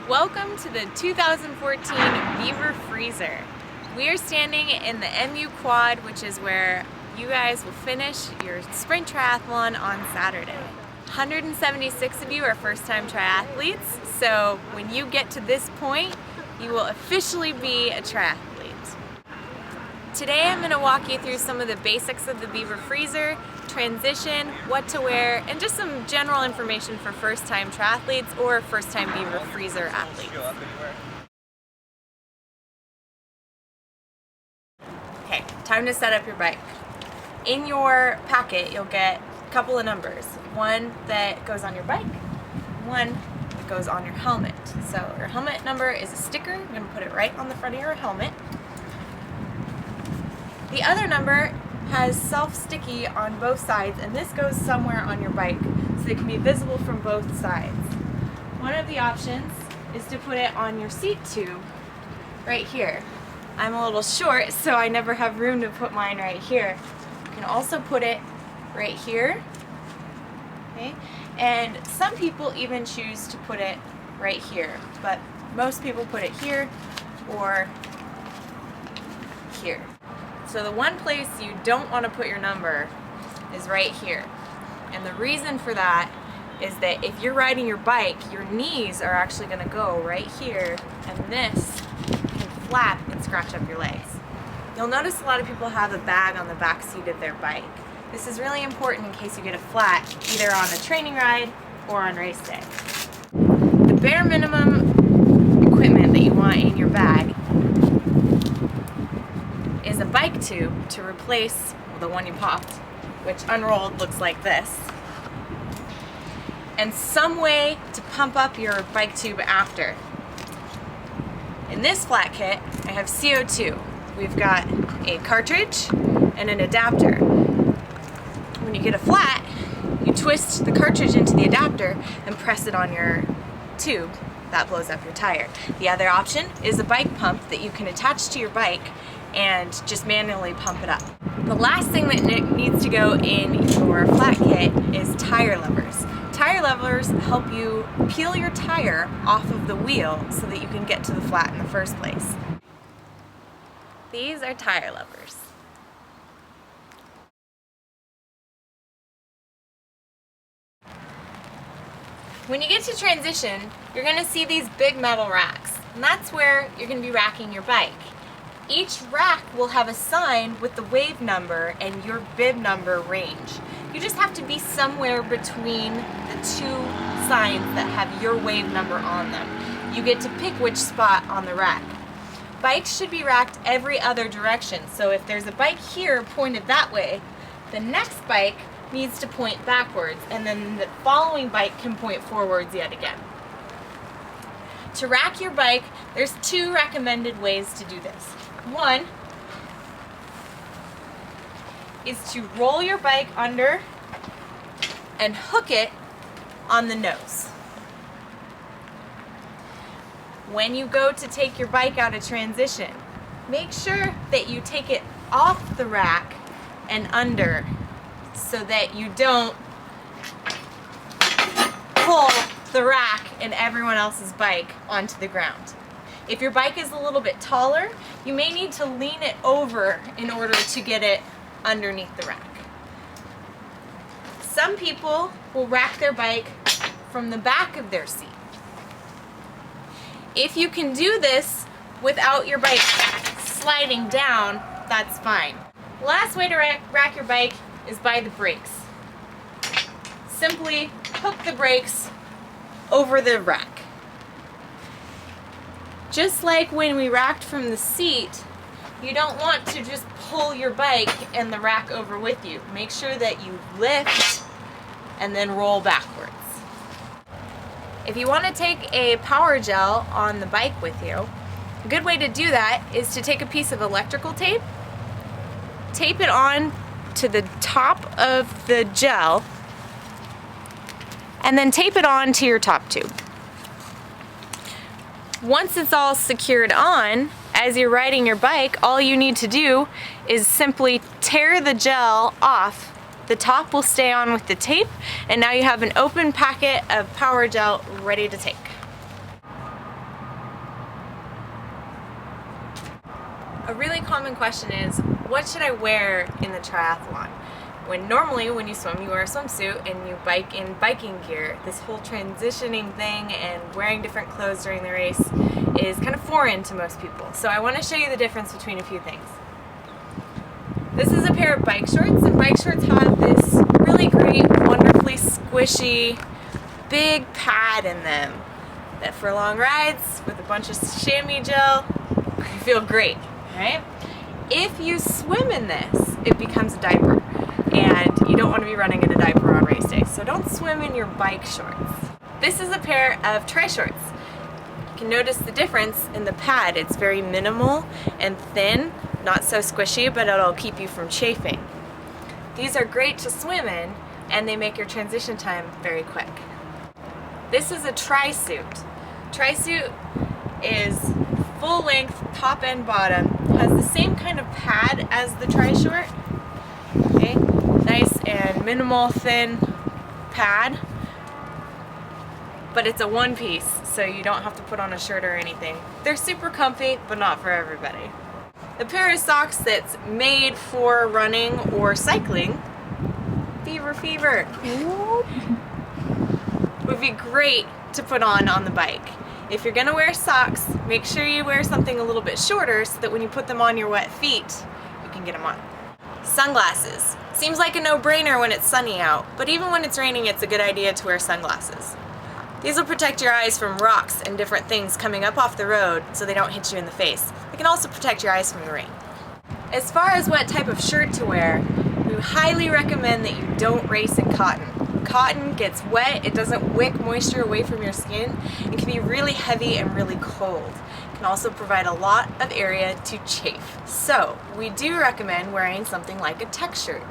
Welcome to the 2014 Beaver Freezer. We are standing in the MU Quad, which is where you guys will finish your sprint triathlon on Saturday. 176 of you are first-time triathletes, so when you get to this point, you will officially be a triathlete. Today I'm going to walk you through some of the basics of the Beaver Freezer, transition, what to wear, and just some general information for first-time triathletes or first-time Beaver Freezer athletes. Okay, time to set up your bike. In your packet you'll get a couple of numbers. One that goes on your bike, one that goes on your helmet. So your helmet number is a sticker. You're going to put it right on the front of your helmet. The other number has self-sticky on both sides, and this goes somewhere on your bike so it can be visible from both sides. One of the options is to put it on your seat tube right here. I'm a little short, so I never have room to put mine right here. You can also put it right here. Okay? And some people even choose to put it right here, but most people put it here or here. So the one place you don't want to put your number is right here. And the reason for that is that if you're riding your bike, your knees are actually going to go right here, and this can flap and scratch up your legs. You'll notice a lot of people have a bag on the back seat of their bike. This is really important in case you get a flat, either on a training ride or on race day. The bare minimum equipment that you want in your bag is a bike tube to replace the one you popped, which unrolled looks like this, and some way to pump up your bike tube after. In this flat kit, I have CO2. We've got a cartridge and an adapter. When you get a flat, you twist the cartridge into the adapter and press it on your tube. That blows up your tire. The other option is a bike pump that you can attach to your bike and just manually pump it up. The last thing that needs to go in your flat kit is tire levers. Tire levers help you peel your tire off of the wheel so that you can get to the flat in the first place. These are tire levers. When you get to transition, you're going to see these big metal racks, and that's where you're going to be racking your bike. Each rack will have a sign with the wave number and your bib number range. You just have to be somewhere between the two signs that have your wave number on them. You get to pick which spot on the rack. Bikes should be racked every other direction, so if there's a bike here pointed that way, the next bike needs to point backwards, and then the following bike can point forwards yet again. To rack your bike, there's two recommended ways to do this. One is to roll your bike under and hook it on the nose. When you go to take your bike out of transition, make sure that you take it off the rack and under so that you don't pull the rack and everyone else's bike onto the ground. If your bike is a little bit taller, you may need to lean it over in order to get it underneath the rack. Some people will rack their bike from the back of their seat. If you can do this without your bike sliding down, that's fine. The last way to rack your bike is by the brakes. Simply hook the brakes over the rack. Just like when we racked from the seat, you don't want to just pull your bike and the rack over with you. Make sure that you lift and then roll backwards. If you want to take a power gel on the bike with you, a good way to do that is to take a piece of electrical tape, tape it on to the top of the gel, and then tape it on to your top tube. Once it's all secured on, as you're riding your bike, all you need to do is simply tear the gel off. The top will stay on with the tape, and now you have an open packet of power gel ready to take. A really common question is, what should I wear in the triathlon? Normally when you swim, you wear a swimsuit and you bike in biking gear. This whole transitioning thing and wearing different clothes during the race is kind of foreign to most people. So I want to show you the difference between a few things. This is a pair of bike shorts, and bike shorts have this really great, wonderfully squishy, big pad in them that for long rides with a bunch of chamois gel, you feel great, right? If you swim in this, it becomes a diaper, and you don't want to be running in a diaper on race day, so don't swim in your bike shorts. This is a pair of tri shorts. You can notice the difference in the pad. It's very minimal and thin, not so squishy, but it'll keep you from chafing. These are great to swim in, and they make your transition time very quick. This is a tri-suit. Tri-suit is full length, top and bottom, has the same kind of pad as the tri-short. Okay, nice and minimal, thin pad, but it's a one piece, so you don't have to put on a shirt or anything. They're super comfy, but not for everybody. The pair of socks that's made for running or cycling, Beaver Fever, would be great to put on the bike. If you're gonna wear socks, make sure you wear something a little bit shorter so that when you put them on your wet feet, you can get them on. Sunglasses. Seems like a no-brainer when it's sunny out, but even when it's raining, it's a good idea to wear sunglasses. These will protect your eyes from rocks and different things coming up off the road so they don't hit you in the face. They can also protect your eyes from the rain. As far as what type of shirt to wear, we highly recommend that you don't race in cotton. Cotton gets wet, it doesn't wick moisture away from your skin, and can be really heavy and really cold. It can also provide a lot of area to chafe. So we do recommend wearing something like a tech shirt.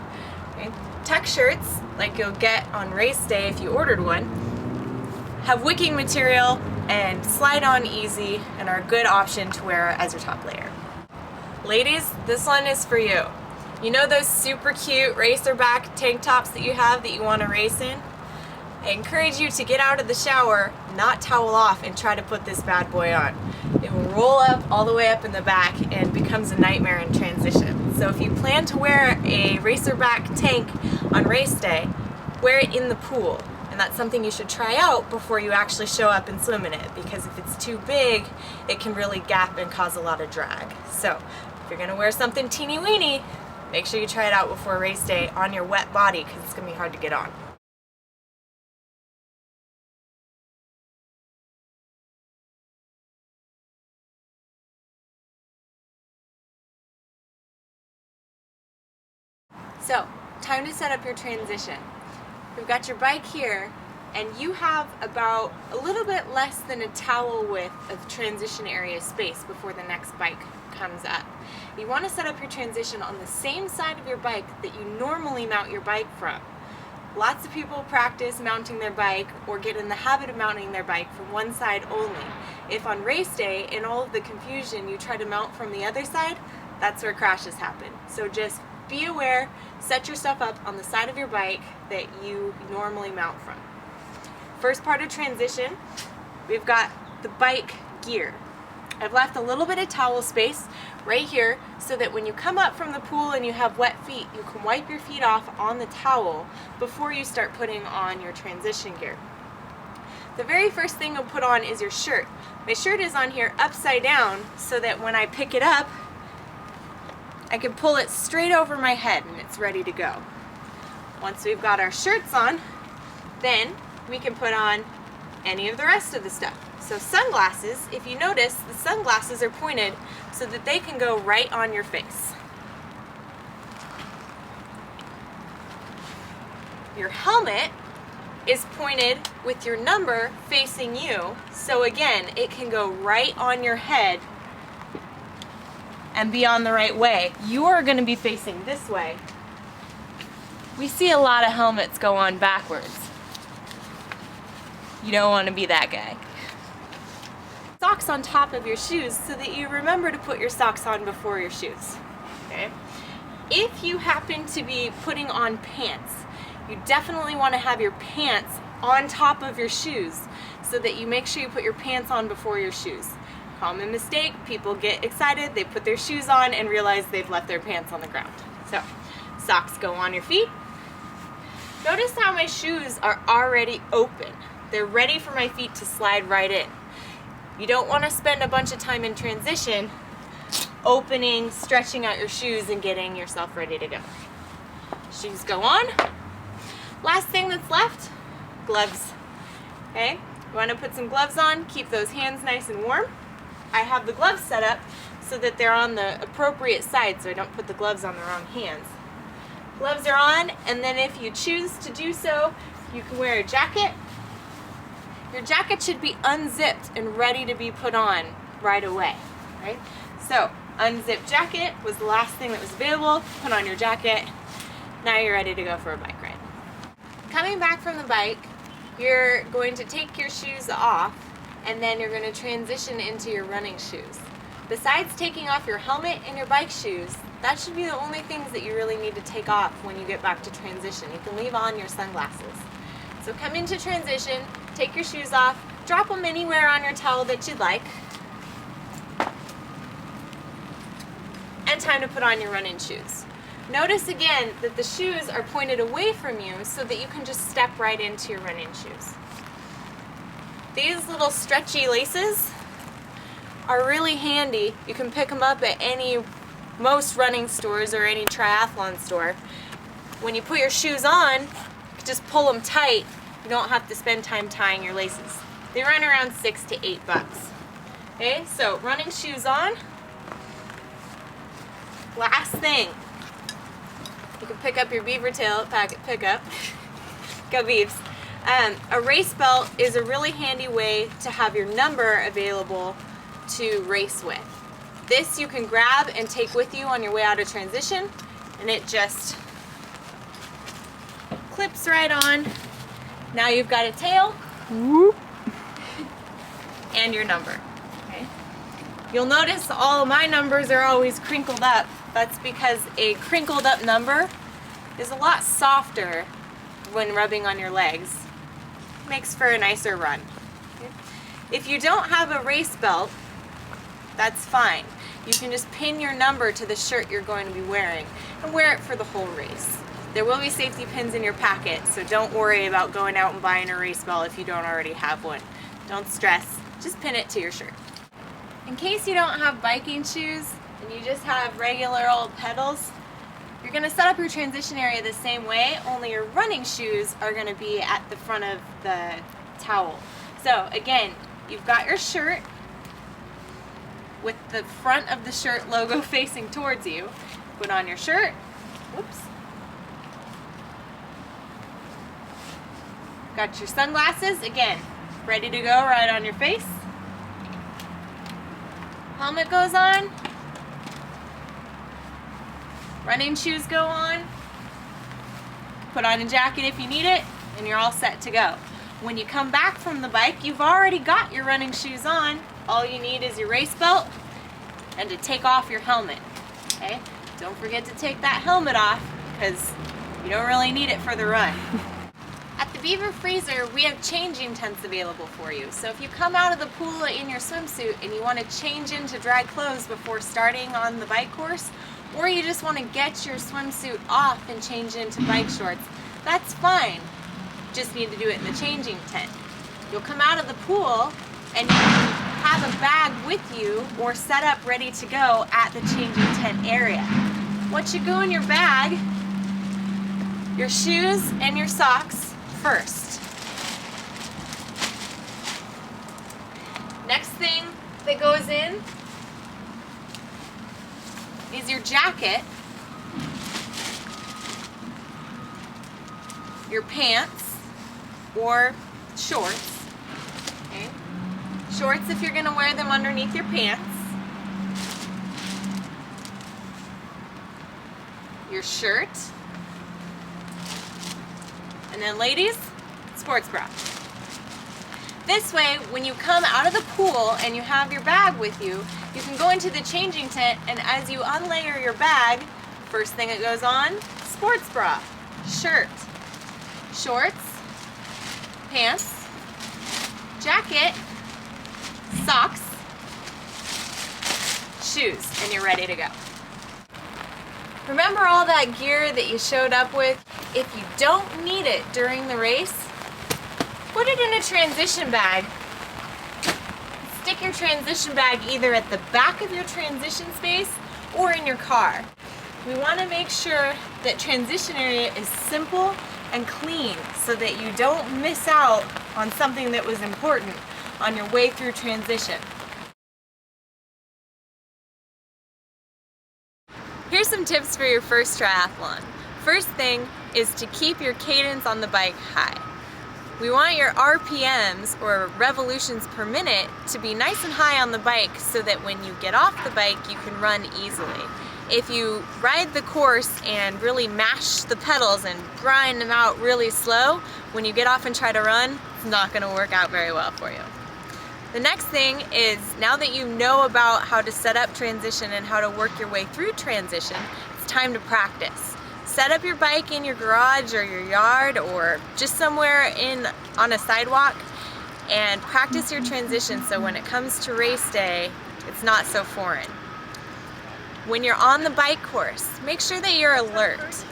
Okay? Tech shirts, like you'll get on race day if you ordered one, have wicking material and slide on easy and are a good option to wear as your top layer. Ladies, this one is for you. You know those super cute racerback tank tops that you have that you want to race in? I encourage you to get out of the shower, not towel off, and try to put this bad boy on. It will roll up all the way up in the back and becomes a nightmare in transition. So if you plan to wear a racerback tank on race day, wear it in the pool. And that's something you should try out before you actually show up and swim in it, because if it's too big, it can really gap and cause a lot of drag. So if you're gonna wear something teeny weeny, make sure you try it out before race day on your wet body, because it's gonna be hard to get on. So, time to set up your transition. We've got your bike here, and you have about a little bit less than a towel width of transition area space before the next bike comes up. You want to set up your transition on the same side of your bike that you normally mount your bike from. Lots of people practice mounting their bike or get in the habit of mounting their bike from one side only. If on race day, in all of the confusion, you try to mount from the other side, that's where crashes happen. So just be aware, set your stuff up on the side of your bike that you normally mount from. First part of transition, we've got the bike gear. I've left a little bit of towel space right here so that when you come up from the pool and you have wet feet, you can wipe your feet off on the towel before you start putting on your transition gear. The very first thing you'll put on is your shirt. My shirt is on here upside down so that when I pick it up, I can pull it straight over my head and it's ready to go. Once we've got our shirts on, then we can put on any of the rest of the stuff. So sunglasses, if you notice, the sunglasses are pointed so that they can go right on your face. Your helmet is pointed with your number facing you, so again, it can go right on your head and be on the right way. You are going to be facing this way. We see a lot of helmets go on backwards. You don't want to be that guy. Socks on top of your shoes so that you remember to put your socks on before your shoes. Okay? If you happen to be putting on pants, you definitely want to have your pants on top of your shoes so that you make sure you put your pants on before your shoes. Common mistake, people get excited, they put their shoes on and realize they've left their pants on the ground. So, socks go on your feet. Notice how my shoes are already open. They're ready for my feet to slide right in. You don't want to spend a bunch of time in transition opening, stretching out your shoes, and getting yourself ready to go. Shoes go on. Last thing that's left, gloves. Okay, you want to put some gloves on, keep those hands nice and warm. I have the gloves set up so that they're on the appropriate side so I don't put the gloves on the wrong hands. Gloves are on, and then if you choose to do so, you can wear a jacket. Your jacket should be unzipped and ready to be put on right away, right? So, unzipped jacket was the last thing that was available. Put on your jacket. Now you're ready to go for a bike ride. Coming back from the bike, you're going to take your shoes off, and then you're going to transition into your running shoes. Besides taking off your helmet and your bike shoes, that should be the only things that you really need to take off when you get back to transition. You can leave on your sunglasses. So come into transition, take your shoes off, drop them anywhere on your towel that you'd like, and time to put on your running shoes. Notice again that the shoes are pointed away from you so that you can just step right into your running shoes. These little stretchy laces are really handy. You can pick them up at most running stores or any triathlon store. When you put your shoes on, you can just pull them tight. You don't have to spend time tying your laces. They run around $6 to $8. Okay, so running shoes on. Last thing, you can pick up your Beaver tail pickup. Go Beavs. A race belt is a really handy way to have your number available to race with. This you can grab and take with you on your way out of transition, and it just clips right on. Now you've got a tail. Whoop. And your number. Okay. You'll notice all of my numbers are always crinkled up. That's because a crinkled up number is a lot softer when rubbing on your legs. Makes for a nicer run. Okay. If you don't have a race belt, that's fine. You can just pin your number to the shirt you're going to be wearing and wear it for the whole race. There will be safety pins in your packet, so don't worry about going out and buying a race belt if you don't already have one. Don't stress, just pin it to your shirt. In case you don't have biking shoes and you just have regular old pedals, you're going to set up your transition area the same way, only your running shoes are going to be at the front of the towel. So again, you've got your shirt with the front of the shirt logo facing towards you. Put on your shirt. Whoops. Got your sunglasses, again, ready to go right on your face. Helmet goes on. Running shoes go on. Put on a jacket if you need it, and you're all set to go. When you come back from the bike, you've already got your running shoes on. All you need is your race belt and to take off your helmet. Okay? Don't forget to take that helmet off because you don't really need it for the run. At the Beaver freezer, we have changing tents available for you. So if you come out of the pool in your swimsuit and you want to change into dry clothes before starting on the bike course, or you just want to get your swimsuit off and change into bike shorts, that's fine. Just need to do it in the changing tent. You'll come out of the pool and you can have a bag with you or set up ready to go at the changing tent area. What should go in your bag? Your shoes and your socks first. Next thing that goes in is your jacket, your pants or shorts. Okay. Shorts if you're going to wear them underneath your pants. Your shirt. And then ladies, sports bra. This way, when you come out of the pool and you have your bag with you, you can go into the changing tent, and as you unlayer your bag, first thing that goes on, sports bra, shirt, shorts, pants, jacket, socks, shoes, and you're ready to go. Remember all that gear that you showed up with? If you don't need it during the race, put it in a transition bag. Stick your transition bag either at the back of your transition space or in your car. We want to make sure that transition area is simple and clean so that you don't miss out on something that was important on your way through transition. Here's some tips for your first triathlon. First thing is to keep your cadence on the bike high. We want your RPMs, or revolutions per minute, to be nice and high on the bike so that when you get off the bike you can run easily. If you ride the course and really mash the pedals and grind them out really slow, when you get off and try to run, it's not going to work out very well for you. The next thing is, now that you know about how to set up transition and how to work your way through transition, it's time to practice. Set up your bike in your garage or your yard or just somewhere on a sidewalk and practice your transition so when it comes to race day, it's not so foreign. When you're on the bike course, make sure that you're alert.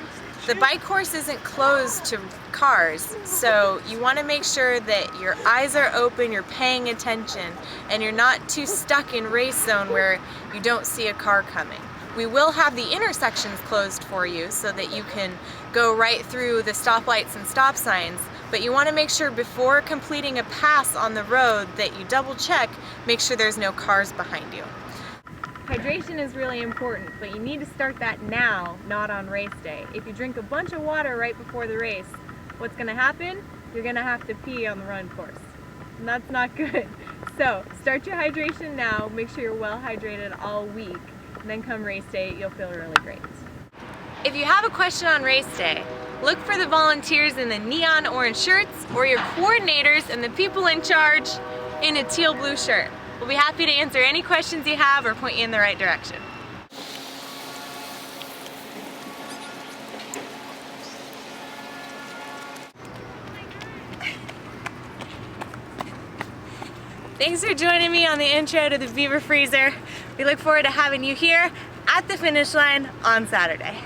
The bike course isn't closed to cars, so you want to make sure that your eyes are open, you're paying attention, and you're not too stuck in race zone where you don't see a car coming. We will have the intersections closed for you so that you can go right through the stoplights and stop signs, but you want to make sure before completing a pass on the road that you double check, make sure there's no cars behind you. Hydration is really important, but you need to start that now, not on race day. If you drink a bunch of water right before the race, what's going to happen? You're going to have to pee on the run course, and that's not good. So start your hydration now, make sure you're well hydrated all week, and then come race day, you'll feel really great. If you have a question on race day, look for the volunteers in the neon orange shirts or your coordinators and the people in charge in a teal blue shirt. We'll be happy to answer any questions you have or point you in the right direction. Thanks for joining me on the intro to the Beaver Freezer. We look forward to having you here at the finish line on Saturday.